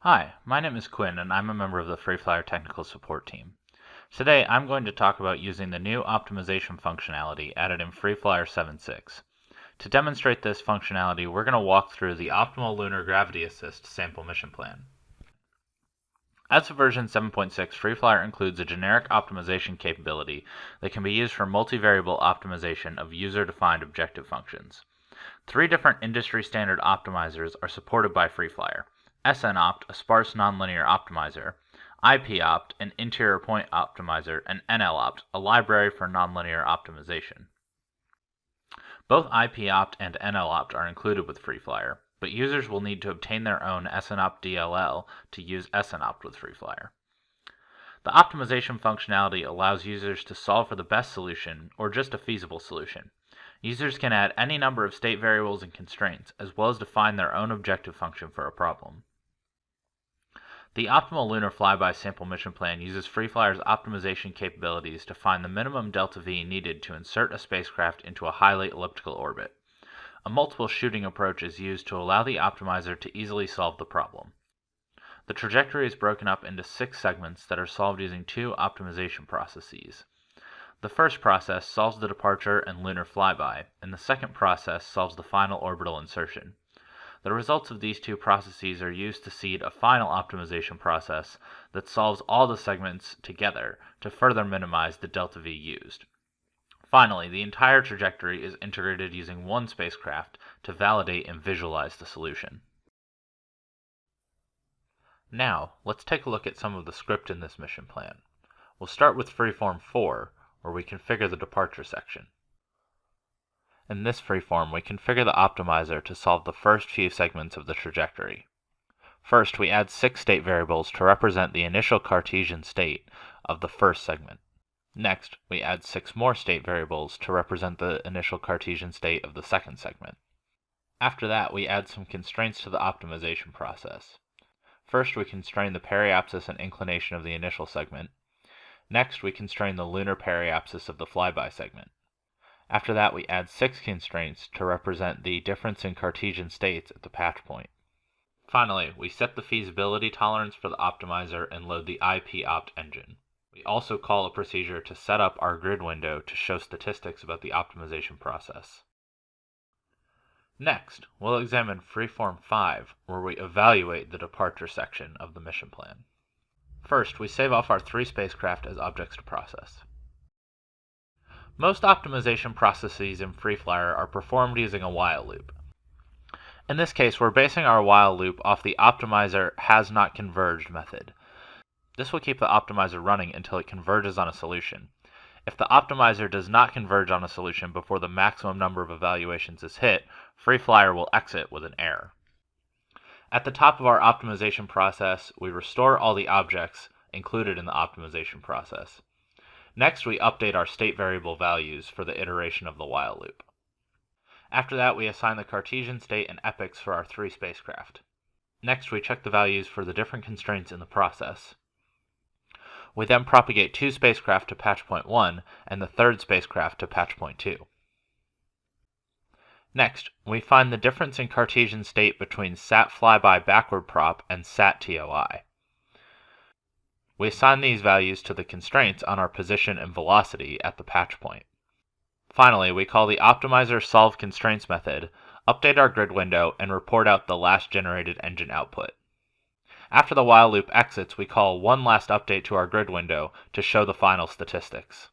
Hi, my name is Quinn and I'm a member of the FreeFlyer technical support team. Today I'm going to talk about using the new optimization functionality added in FreeFlyer 7.6. To demonstrate this functionality, we're going to walk through the optimal lunar gravity assist sample mission plan. As of version 7.6, FreeFlyer includes a generic optimization capability that can be used for multivariable optimization of user-defined objective functions. 3 different industry-standard optimizers are supported by FreeFlyer: SNOpt, a sparse nonlinear optimizer; IPOpt, an interior point optimizer; and NLOpt, a library for nonlinear optimization. Both IPOpt and NLOpt are included with FreeFlyer, but users will need to obtain their own SNOpt DLL to use SNOpt with FreeFlyer. The optimization functionality allows users to solve for the best solution or just a feasible solution. Users can add any number of state variables and constraints, as well as define their own objective function for a problem. The optimal lunar flyby sample mission plan uses FreeFlyer's optimization capabilities to find the minimum delta V needed to insert a spacecraft into a highly elliptical orbit. A multiple shooting approach is used to allow the optimizer to easily solve the problem. The trajectory is broken up into 6 segments that are solved using 2 optimization processes. The first process solves the departure and lunar flyby, and the second process solves the final orbital insertion. The results of these 2 processes are used to seed a final optimization process that solves all the segments together to further minimize the delta V used. Finally, the entire trajectory is integrated using one spacecraft to validate and visualize the solution. Now, let's take a look at some of the script in this mission plan. We'll start with freeform 4, where we configure the departure section. In this freeform, we configure the optimizer to solve the first few segments of the trajectory. First, we add 6 state variables to represent the initial Cartesian state of the first segment. Next, we add 6 more state variables to represent the initial Cartesian state of the second segment. After that, we add some constraints to the optimization process. First, we constrain the periapsis and inclination of the initial segment. Next, we constrain the lunar periapsis of the flyby segment. After that, we add 6 constraints to represent the difference in Cartesian states at the patch point. Finally, we set the feasibility tolerance for the optimizer and load the IPOpt engine. We also call a procedure to set up our grid window to show statistics about the optimization process. Next, we'll examine freeform 5, where we evaluate the departure section of the mission plan. First, we save off our 3 spacecraft as objects to process. Most optimization processes in FreeFlyer are performed using a while loop. In this case, we're basing our while loop off the optimizer has not converged method. This will keep the optimizer running until it converges on a solution. If the optimizer does not converge on a solution before the maximum number of evaluations is hit, FreeFlyer will exit with an error. At the top of our optimization process, we restore all the objects included in the optimization process. Next, we update our state variable values for the iteration of the while loop. After that, we assign the Cartesian state and epochs for our 3 spacecraft. Next, we check the values for the different constraints in the process. We then propagate 2 spacecraft to patch point 1 and the 3rd spacecraft to patch point 2. Next, we find the difference in Cartesian state between SAT flyby backward prop and SAT TOI. We assign these values to the constraints on our position and velocity at the patch point. Finally, we call the optimizer solve constraints method, update our grid window, and report out the last generated engine output. After the while loop exits, we call one last update to our grid window to show the final statistics.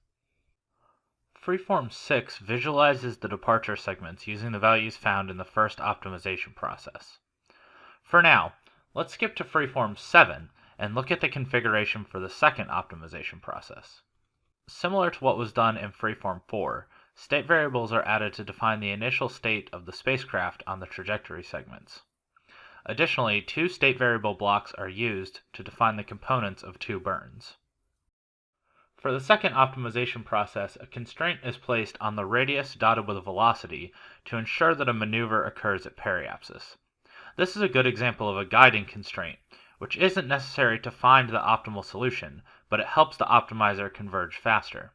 Freeform 6 visualizes the departure segments using the values found in the first optimization process. For now, let's skip to Freeform 7 and look at the configuration for the second optimization process. Similar to what was done in Freeform 4, state variables are added to define the initial state of the spacecraft on the trajectory segments. Additionally, 2 state variable blocks are used to define the components of 2 burns. For the second optimization process, a constraint is placed on the radius dotted with a velocity to ensure that a maneuver occurs at periapsis. This is a good example of a guiding constraint, which isn't necessary to find the optimal solution, but it helps the optimizer converge faster.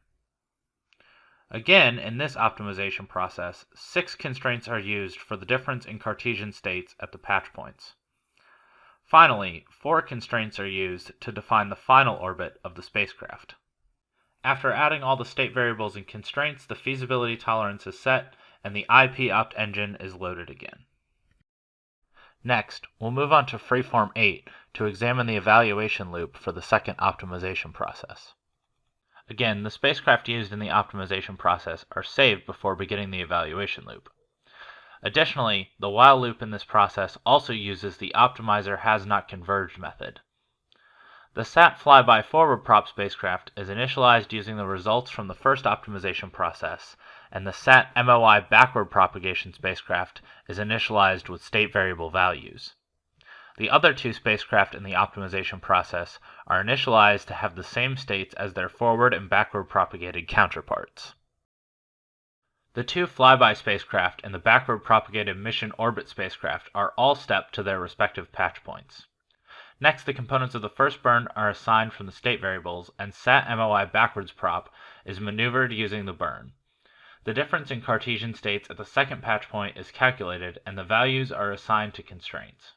Again, in this optimization process, 6 constraints are used for the difference in Cartesian states at the patch points. Finally, 4 constraints are used to define the final orbit of the spacecraft. After adding all the state variables and constraints, the feasibility tolerance is set and the IP-opt engine is loaded again. Next, we'll move on to Freeform 8 to examine the evaluation loop for the second optimization process. Again, the spacecraft used in the optimization process are saved before beginning the evaluation loop. Additionally, the while loop in this process also uses the optimizer has not converged method. The SAT Flyby forward prop spacecraft is initialized using the results from the first optimization process, and the SAT MOI backward propagation spacecraft is initialized with state variable values. The other 2 spacecraft in the optimization process are initialized to have the same states as their forward and backward propagated counterparts. The 2 Flyby spacecraft and the backward propagated mission orbit spacecraft are all stepped to their respective patch points. Next, the components of the first burn are assigned from the state variables, and SAT MOI backwards prop is maneuvered using the burn. The difference in Cartesian states at the second patch point is calculated, and the values are assigned to constraints.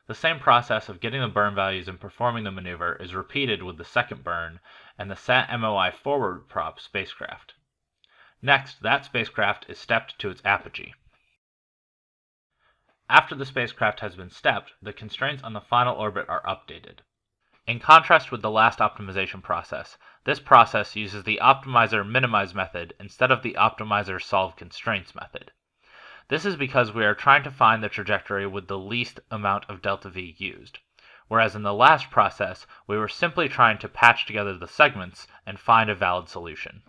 The same process of getting the burn values and performing the maneuver is repeated with the second burn and the SAT MOI forward prop spacecraft. Next, that spacecraft is stepped to its apogee. After the spacecraft has been stepped, the constraints on the final orbit are updated. In contrast with the last optimization process, this process uses the optimizer minimize method instead of the optimizer solve constraints method. This is because we are trying to find the trajectory with the least amount of delta V used, whereas in the last process, we were simply trying to patch together the segments and find a valid solution.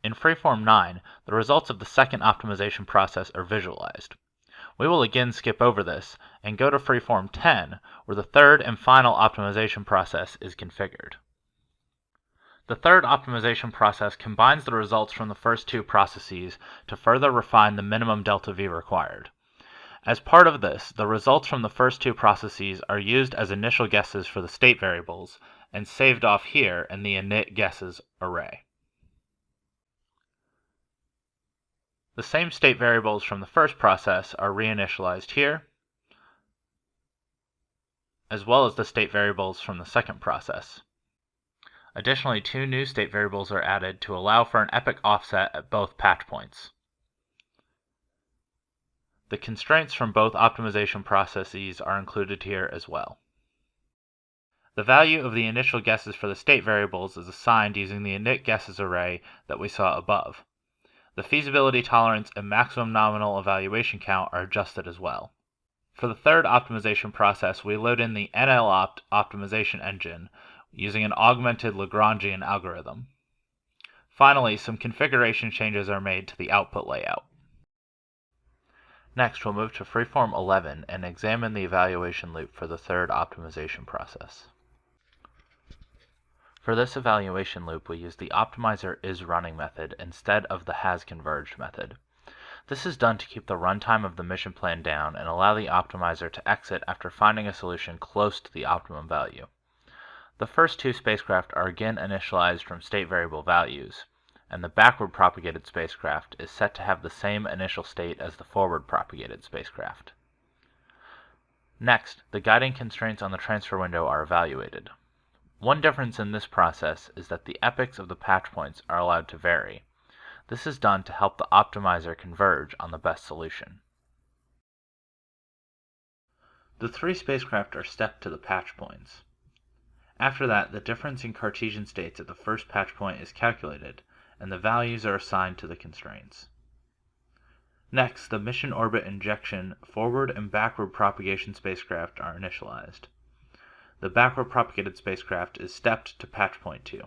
In Freeform 9, the results of the second optimization process are visualized. We will again skip over this and go to Freeform 10, where the third and final optimization process is configured. The third optimization process combines the results from the first 2 processes to further refine the minimum delta V required. As part of this, the results from the first 2 processes are used as initial guesses for the state variables and saved off here in the init guesses array. The same state variables from the first process are reinitialized here, as well as the state variables from the second process. Additionally, 2 new state variables are added to allow for an epoch offset at both patch points. The constraints from both optimization processes are included here as well. The value of the initial guesses for the state variables is assigned using the init guesses array that we saw above. The feasibility tolerance and maximum nominal evaluation count are adjusted as well. For the third optimization process, we load in the NLOpt optimization engine using an augmented Lagrangian algorithm. Finally, some configuration changes are made to the output layout. Next, we'll move to Freeform 11 and examine the evaluation loop for the third optimization process. For this evaluation loop, we use the optimizer isRunning method instead of the hasConverged method. This is done to keep the runtime of the mission plan down and allow the optimizer to exit after finding a solution close to the optimum value. The first 2 spacecraft are again initialized from state variable values, and the backward propagated spacecraft is set to have the same initial state as the forward propagated spacecraft. Next, the guiding constraints on the transfer window are evaluated. One difference in this process is that the epochs of the patch points are allowed to vary. This is done to help the optimizer converge on the best solution. The 3 spacecraft are stepped to the patch points. After that, the difference in Cartesian states at the first patch point is calculated, and the values are assigned to the constraints. Next, the mission orbit injection forward and backward propagation spacecraft are initialized. The backward propagated spacecraft is stepped to patch point 2.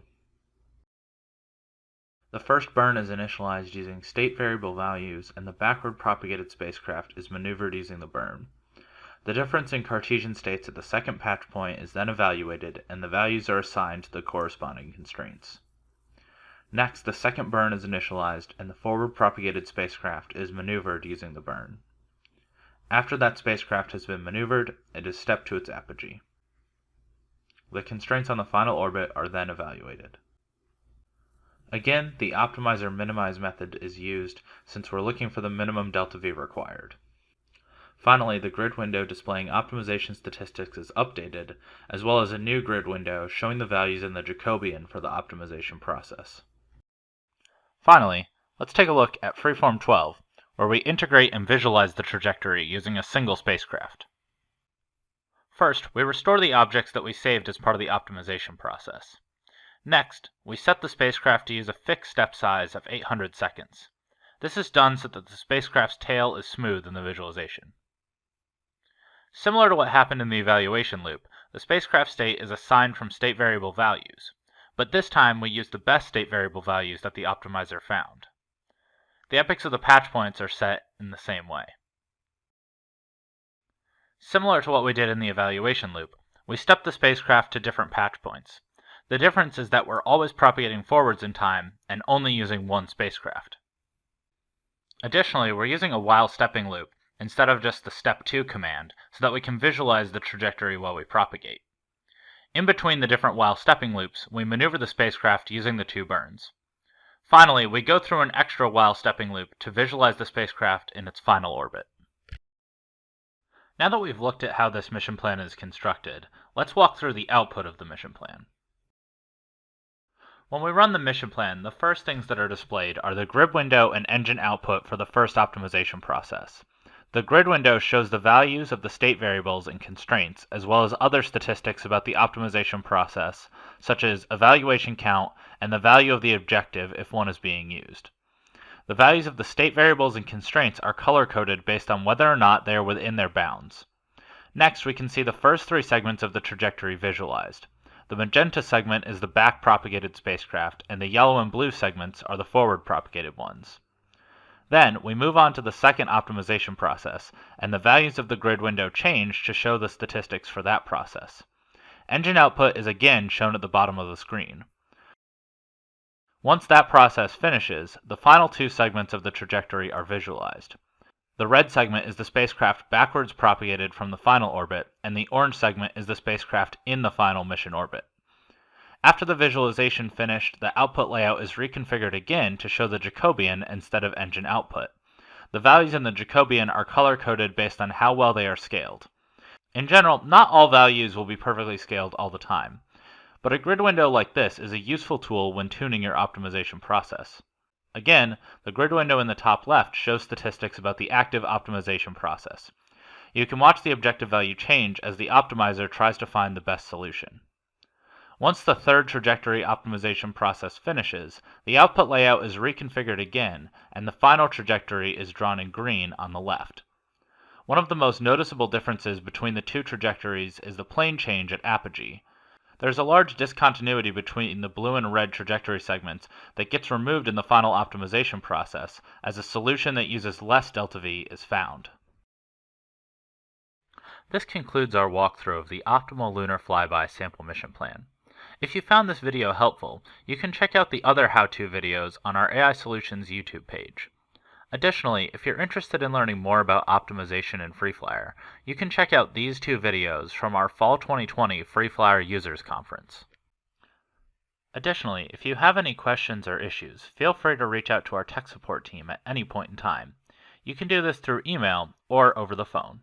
The first burn is initialized using state variable values, and the backward propagated spacecraft is maneuvered using the burn. The difference in Cartesian states at the second patch point is then evaluated, and the values are assigned to the corresponding constraints. Next, the second burn is initialized, and the forward propagated spacecraft is maneuvered using the burn. After that spacecraft has been maneuvered, it is stepped to its apogee. The constraints on the final orbit are then evaluated. Again, the optimizer minimize method is used since we're looking for the minimum delta V required. Finally, the grid window displaying optimization statistics is updated, as well as a new grid window showing the values in the Jacobian for the optimization process. Finally, let's take a look at Freeform 12, where we integrate and visualize the trajectory using a single spacecraft. First, we restore the objects that we saved as part of the optimization process. Next, we set the spacecraft to use a fixed step size of 800 seconds. This is done so that the spacecraft's tail is smooth in the visualization. Similar to what happened in the evaluation loop, the spacecraft state is assigned from state variable values, but this time we use the best state variable values that the optimizer found. The epochs of the patch points are set in the same way. Similar to what we did in the evaluation loop, we step the spacecraft to different patch points. The difference is that we're always propagating forwards in time and only using one spacecraft. Additionally, we're using a while stepping loop instead of just the step 2 command so that we can visualize the trajectory while we propagate. In between the different while stepping loops, we maneuver the spacecraft using the 2 burns. Finally, we go through an extra while stepping loop to visualize the spacecraft in its final orbit. Now that we've looked at how this mission plan is constructed, let's walk through the output of the mission plan. When we run the mission plan, the first things that are displayed are the grid window and engine output for the first optimization process. The grid window shows the values of the state variables and constraints, as well as other statistics about the optimization process, such as evaluation count and the value of the objective if one is being used. The values of the state variables and constraints are color-coded based on whether or not they are within their bounds. Next, we can see the first 3 segments of the trajectory visualized. The magenta segment is the back-propagated spacecraft, and the yellow and blue segments are the forward-propagated ones. Then, we move on to the second optimization process, and the values of the grid window change to show the statistics for that process. Engine output is again shown at the bottom of the screen. Once that process finishes, the final 2 segments of the trajectory are visualized. The red segment is the spacecraft backwards propagated from the final orbit, and the orange segment is the spacecraft in the final mission orbit. After the visualization finished, the output layout is reconfigured again to show the Jacobian instead of engine output. The values in the Jacobian are color-coded based on how well they are scaled. In general, not all values will be perfectly scaled all the time, but a grid window like this is a useful tool when tuning your optimization process. Again, the grid window in the top left shows statistics about the active optimization process. You can watch the objective value change as the optimizer tries to find the best solution. Once the third trajectory optimization process finishes, the output layout is reconfigured again, and the final trajectory is drawn in green on the left. One of the most noticeable differences between the 2 trajectories is the plane change at apogee. There is a large discontinuity between the blue and red trajectory segments that gets removed in the final optimization process as a solution that uses less delta V is found. This concludes our walkthrough of the optimal lunar flyby sample mission plan. If you found this video helpful, you can check out the other how-to videos on our AI Solutions YouTube page. Additionally, if you're interested in learning more about optimization in FreeFlyer, you can check out these 2 videos from our Fall 2020 FreeFlyer Users Conference. Additionally, if you have any questions or issues, feel free to reach out to our tech support team at any point in time. You can do this through email or over the phone.